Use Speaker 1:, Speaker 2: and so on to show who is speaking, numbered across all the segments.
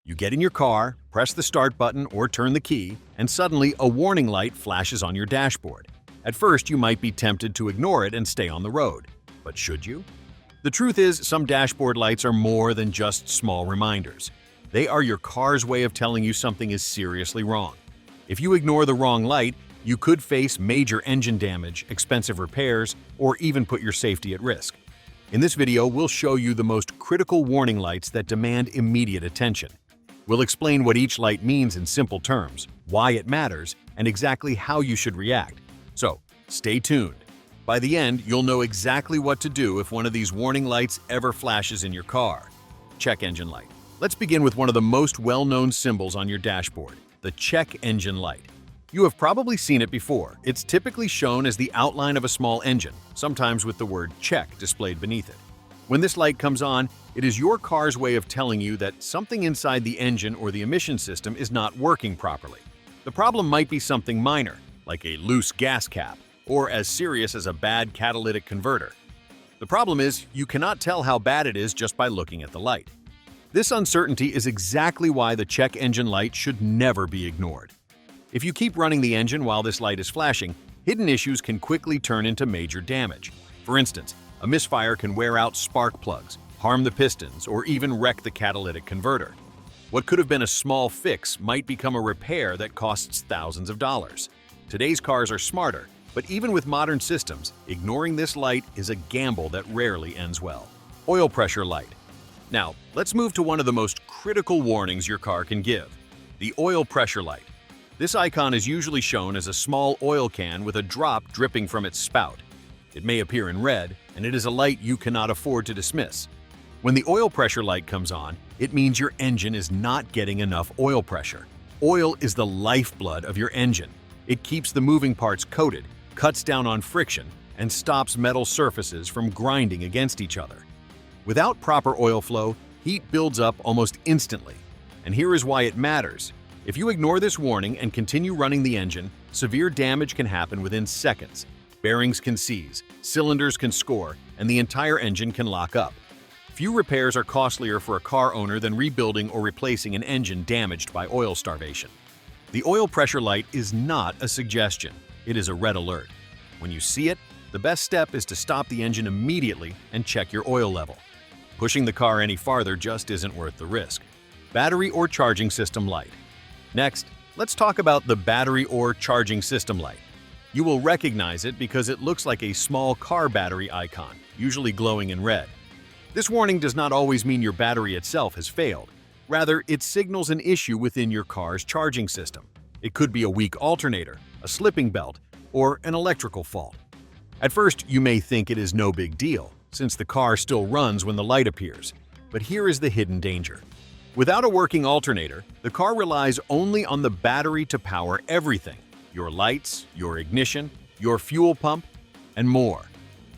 Speaker 1: You get in your car, press the start button or turn the key, and suddenly a warning light flashes on your dashboard. At first, you might be tempted to ignore it and stay on the road. But should you? The truth is, some dashboard lights are more than just small reminders. They are your car's way of telling you something is seriously wrong. If you ignore the wrong light, you could face major engine damage, expensive repairs, or even put your safety at risk. In this video, we'll show you the most critical warning lights that demand immediate attention. We'll explain what each light means in simple terms, why it matters, and exactly how you should react. So, stay tuned. By the end, you'll know exactly what to do if one of these warning lights ever flashes in your car. Check engine light. Let's begin with one of the most well-known symbols on your dashboard, the check engine light. You have probably seen it before. It's typically shown as the outline of a small engine, sometimes with the word check displayed beneath it. When this light comes on, it is your car's way of telling you that something inside the engine or the emission system is not working properly. The problem might be something minor, like a loose gas cap, or as serious as a bad catalytic converter. The problem is, you cannot tell how bad it is just by looking at the light. This uncertainty is exactly why the check engine light should never be ignored. If you keep running the engine while this light is flashing, hidden issues can quickly turn into major damage. For instance, a misfire can wear out spark plugs, harm the pistons, or even wreck the catalytic converter. What could have been a small fix might become a repair that costs thousands of dollars. Today's cars are smarter, but even with modern systems, ignoring this light is a gamble that rarely ends well. Oil pressure light. Now, let's move to one of the most critical warnings your car can give, the oil pressure light. This icon is usually shown as a small oil can with a drop dripping from its spout. It may appear in red, and it is a light you cannot afford to dismiss. When the oil pressure light comes on, it means your engine is not getting enough oil pressure. Oil is the lifeblood of your engine. It keeps the moving parts coated, cuts down on friction, and stops metal surfaces from grinding against each other. Without proper oil flow, heat builds up almost instantly. And here is why it matters. If you ignore this warning and continue running the engine, severe damage can happen within seconds. Bearings can seize, cylinders can score, and the entire engine can lock up. Few repairs are costlier for a car owner than rebuilding or replacing an engine damaged by oil starvation. The oil pressure light is not a suggestion, it is a red alert. When you see it, the best step is to stop the engine immediately and check your oil level. Pushing the car any farther just isn't worth the risk. Battery or charging system light. Next, let's talk about the battery or charging system light. You will recognize it because it looks like a small car battery icon, usually glowing in red. This warning does not always mean your battery itself has failed. Rather, it signals an issue within your car's charging system. It could be a weak alternator, a slipping belt, or an electrical fault. At first, you may think it is no big deal, since the car still runs when the light appears. But here is the hidden danger. Without a working alternator, the car relies only on the battery to power everything: your lights, your ignition, your fuel pump, and more.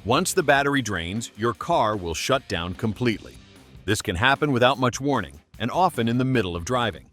Speaker 1: Once the battery drains, your car will shut down completely. This can happen without much warning, and often in the middle of driving.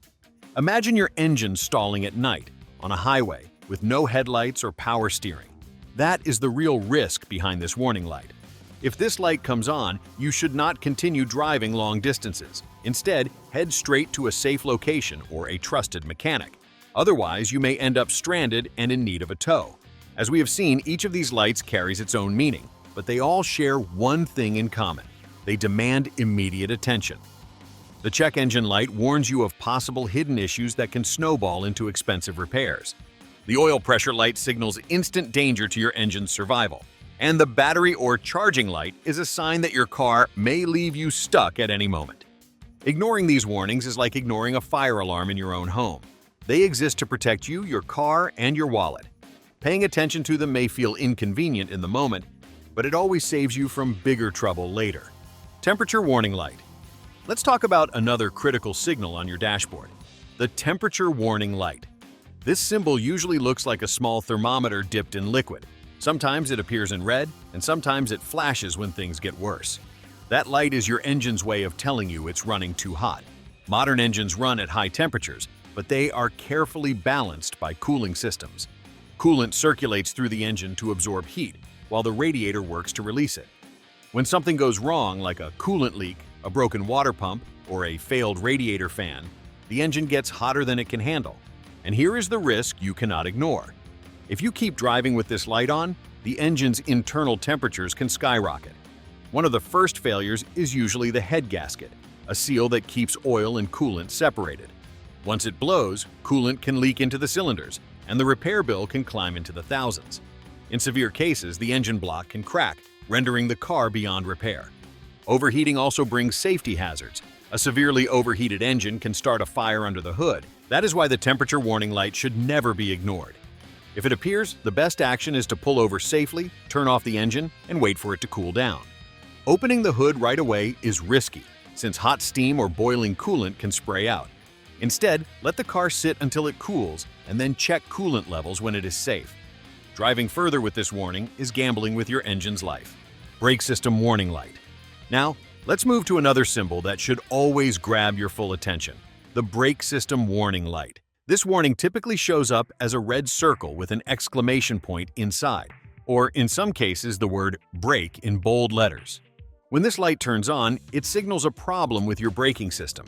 Speaker 1: Imagine your engine stalling at night, on a highway, with no headlights or power steering. That is the real risk behind this warning light. If this light comes on, you should not continue driving long distances. Instead, head straight to a safe location or a trusted mechanic. Otherwise, you may end up stranded and in need of a tow. As we have seen, each of these lights carries its own meaning, but they all share one thing in common: they demand immediate attention. The check engine light warns you of possible hidden issues that can snowball into expensive repairs. The oil pressure light signals instant danger to your engine's survival. And the battery or charging light is a sign that your car may leave you stuck at any moment. Ignoring these warnings is like ignoring a fire alarm in your own home. They exist to protect you, your car, and your wallet. Paying attention to them may feel inconvenient in the moment, but it always saves you from bigger trouble later. Temperature warning light. Let's talk about another critical signal on your dashboard, the temperature warning light. This symbol usually looks like a small thermometer dipped in liquid. Sometimes it appears in red, and sometimes it flashes when things get worse. That light is your engine's way of telling you it's running too hot. Modern engines run at high temperatures, but they are carefully balanced by cooling systems. Coolant circulates through the engine to absorb heat, while the radiator works to release it. When something goes wrong, like a coolant leak, a broken water pump, or a failed radiator fan, the engine gets hotter than it can handle. And here is the risk you cannot ignore. If you keep driving with this light on, the engine's internal temperatures can skyrocket. One of the first failures is usually the head gasket, a seal that keeps oil and coolant separated. Once it blows, coolant can leak into the cylinders, and the repair bill can climb into the thousands. In severe cases, the engine block can crack, rendering the car beyond repair. Overheating also brings safety hazards. A severely overheated engine can start a fire under the hood. That is why the temperature warning light should never be ignored. If it appears, the best action is to pull over safely, turn off the engine, and wait for it to cool down. Opening the hood right away is risky, since hot steam or boiling coolant can spray out. Instead, let the car sit until it cools and then check coolant levels when it is safe. Driving further with this warning is gambling with your engine's life. Brake system warning light. Now, let's move to another symbol that should always grab your full attention: the brake system warning light. This warning typically shows up as a red circle with an exclamation point inside, or in some cases the word brake in bold letters. When this light turns on, it signals a problem with your braking system.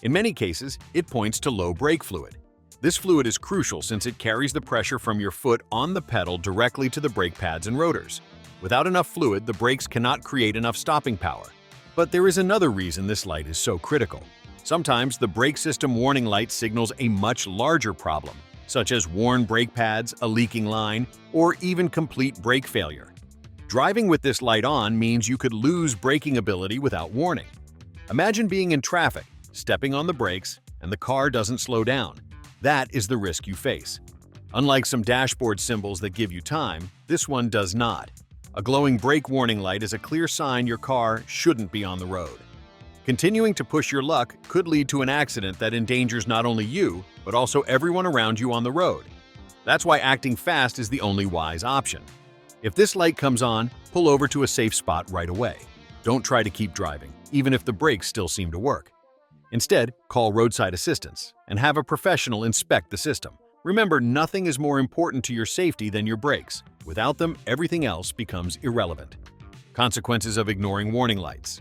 Speaker 1: In many cases, it points to low brake fluid. This fluid is crucial since it carries the pressure from your foot on the pedal directly to the brake pads and rotors. Without enough fluid, the brakes cannot create enough stopping power. But there is another reason this light is so critical. Sometimes the brake system warning light signals a much larger problem, such as worn brake pads, a leaking line, or even complete brake failure. Driving with this light on means you could lose braking ability without warning. Imagine being in traffic, stepping on the brakes, and the car doesn't slow down. That is the risk you face. Unlike some dashboard symbols that give you time, this one does not. A glowing brake warning light is a clear sign your car shouldn't be on the road. Continuing to push your luck could lead to an accident that endangers not only you, but also everyone around you on the road. That's why acting fast is the only wise option. If this light comes on, pull over to a safe spot right away. Don't try to keep driving, even if the brakes still seem to work. Instead, call roadside assistance and have a professional inspect the system. Remember, nothing is more important to your safety than your brakes. Without them, everything else becomes irrelevant. Consequences of ignoring warning lights.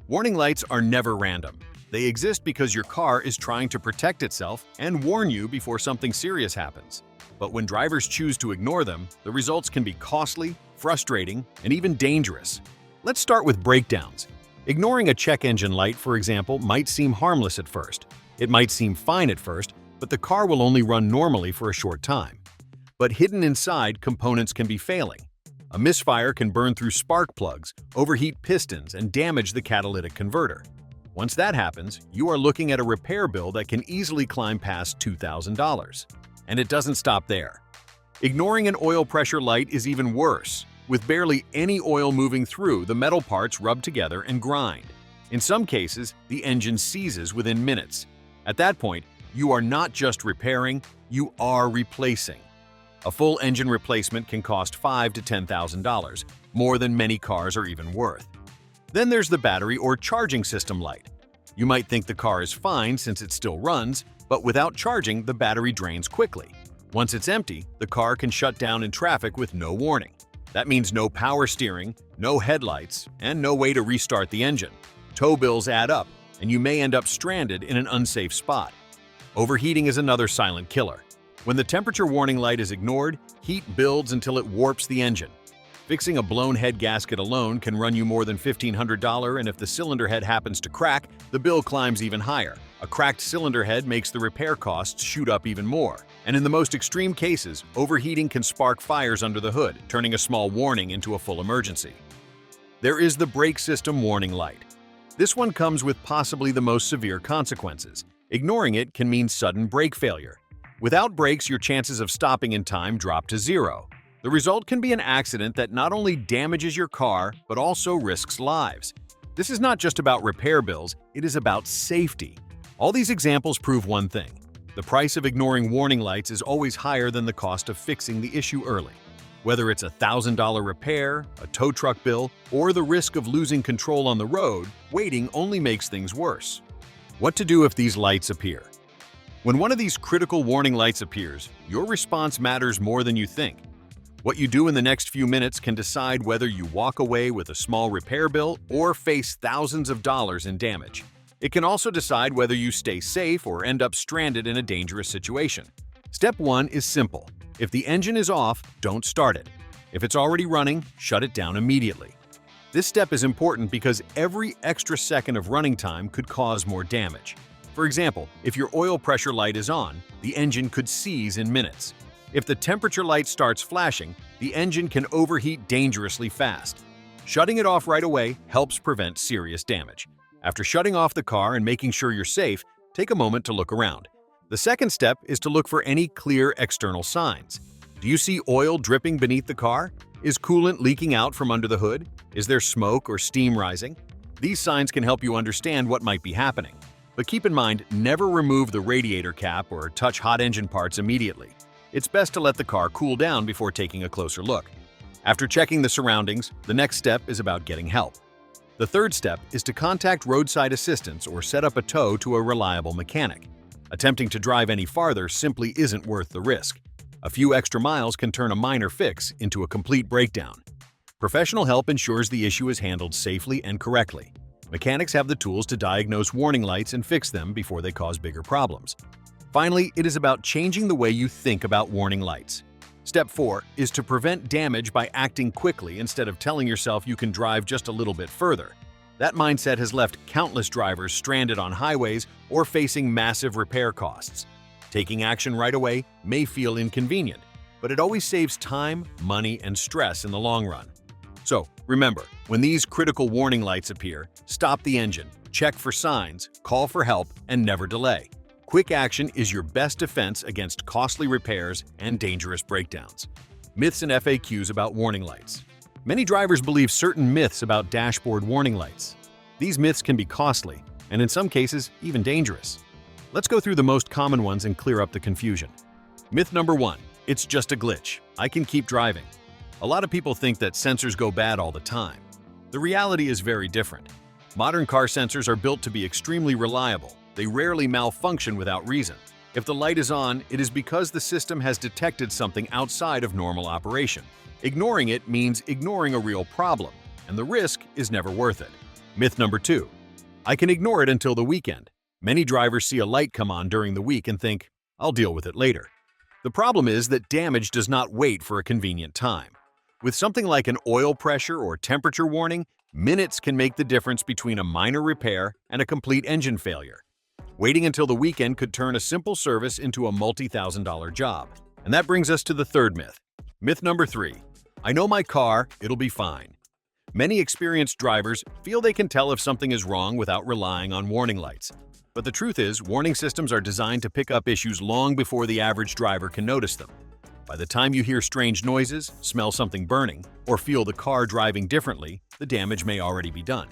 Speaker 1: Warning lights are never random. They exist because your car is trying to protect itself and warn you before something serious happens. But when drivers choose to ignore them, the results can be costly, frustrating, and even dangerous. Let's start with breakdowns. Ignoring a check engine light, for example, might seem harmless at first. It might seem fine at first, but the car will only run normally for a short time. But hidden inside, components can be failing. A misfire can burn through spark plugs, overheat pistons, and damage the catalytic converter. Once that happens, you are looking at a repair bill that can easily climb past $2,000. And it doesn't stop there. Ignoring an oil pressure light is even worse. With barely any oil moving through, the metal parts rub together and grind. In some cases, the engine seizes within minutes. At that point, you are not just repairing, you are replacing. A full engine replacement can cost $5,000 to $10,000, more than many cars are even worth. Then there's the battery or charging system light. You might think the car is fine since it still runs, but without charging, the battery drains quickly. Once it's empty, the car can shut down in traffic with no warning. That means no power steering, no headlights, and no way to restart the engine. Tow bills add up, and you may end up stranded in an unsafe spot. Overheating is another silent killer. When the temperature warning light is ignored, heat builds until it warps the engine. Fixing a blown head gasket alone can run you more than $1,500, and if the cylinder head happens to crack, the bill climbs even higher. A cracked cylinder head makes the repair costs shoot up even more. And in the most extreme cases, overheating can spark fires under the hood, turning a small warning into a full emergency. There is the brake system warning light. This one comes with possibly the most severe consequences. Ignoring it can mean sudden brake failure. Without brakes, your chances of stopping in time drop to zero. The result can be an accident that not only damages your car, but also risks lives. This is not just about repair bills, it is about safety. All these examples prove one thing. The price of ignoring warning lights is always higher than the cost of fixing the issue early. Whether it's a $1,000 repair, a tow truck bill, or the risk of losing control on the road, waiting only makes things worse. What to do if these lights appear? When one of these critical warning lights appears, your response matters more than you think. What you do in the next few minutes can decide whether you walk away with a small repair bill or face thousands of dollars in damage. It can also decide whether you stay safe or end up stranded in a dangerous situation. Step 1 is simple. If the engine is off, don't start it. If it's already running, shut it down immediately. This step is important because every extra second of running time could cause more damage. For example, if your oil pressure light is on, the engine could seize in minutes. If the temperature light starts flashing, the engine can overheat dangerously fast. Shutting it off right away helps prevent serious damage. After shutting off the car and making sure you're safe, take a moment to look around. The second step is to look for any clear external signs. Do you see oil dripping beneath the car? Is coolant leaking out from under the hood? Is there smoke or steam rising? These signs can help you understand what might be happening. But keep in mind, never remove the radiator cap or touch hot engine parts immediately. It's best to let the car cool down before taking a closer look. After checking the surroundings, the next step is about getting help. The third step is to contact roadside assistance or set up a tow to a reliable mechanic. Attempting to drive any farther simply isn't worth the risk. A few extra miles can turn a minor fix into a complete breakdown. Professional help ensures the issue is handled safely and correctly. Mechanics have the tools to diagnose warning lights and fix them before they cause bigger problems. Finally, it is about changing the way you think about warning lights. Step 4 is to prevent damage by acting quickly instead of telling yourself you can drive just a little bit further. That mindset has left countless drivers stranded on highways or facing massive repair costs. Taking action right away may feel inconvenient, but it always saves time, money, and stress in the long run. So, remember, when these critical warning lights appear, stop the engine, check for signs, call for help, and never delay. Quick action is your best defense against costly repairs and dangerous breakdowns. Myths and FAQs about warning lights. Many drivers believe certain myths about dashboard warning lights. These myths can be costly, and in some cases, even dangerous. Let's go through the most common ones and clear up the confusion. Myth number 1. It's just a glitch. I can keep driving. A lot of people think that sensors go bad all the time. The reality is very different. Modern car sensors are built to be extremely reliable. They rarely malfunction without reason. If the light is on, it is because the system has detected something outside of normal operation. Ignoring it means ignoring a real problem, and the risk is never worth it. Myth number 2. I can ignore it until the weekend. Many drivers see a light come on during the week and think, I'll deal with it later. The problem is that damage does not wait for a convenient time. With something like an oil pressure or temperature warning, minutes can make the difference between a minor repair and a complete engine failure. Waiting until the weekend could turn a simple service into a multi-thousand-dollar job. And that brings us to the third myth. Myth number 3. I know my car, it'll be fine. Many experienced drivers feel they can tell if something is wrong without relying on warning lights. But the truth is, warning systems are designed to pick up issues long before the average driver can notice them. By the time you hear strange noises, smell something burning, or feel the car driving differently, the damage may already be done.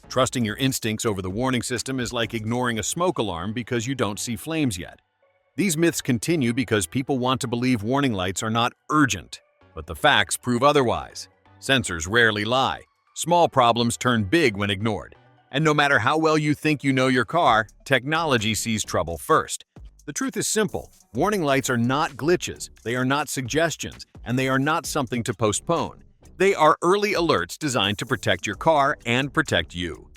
Speaker 1: Trusting your instincts over the warning system is like ignoring a smoke alarm because you don't see flames yet. These myths continue because people want to believe warning lights are not urgent, but the facts prove otherwise. Sensors rarely lie. Small problems turn big when ignored. And no matter how well you think you know your car, technology sees trouble first. The truth is simple. Warning lights are not glitches, they are not suggestions, and they are not something to postpone. They are early alerts designed to protect your car and protect you.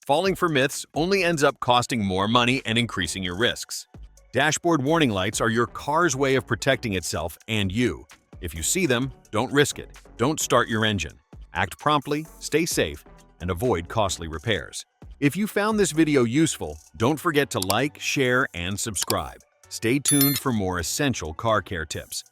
Speaker 1: Falling for myths only ends up costing more money and increasing your risks. Dashboard warning lights are your car's way of protecting itself and you. If you see them, don't risk it. Don't start your engine. Act promptly, stay safe, and avoid costly repairs. If you found this video useful, don't forget to like, share, and subscribe. Stay tuned for more essential car care tips.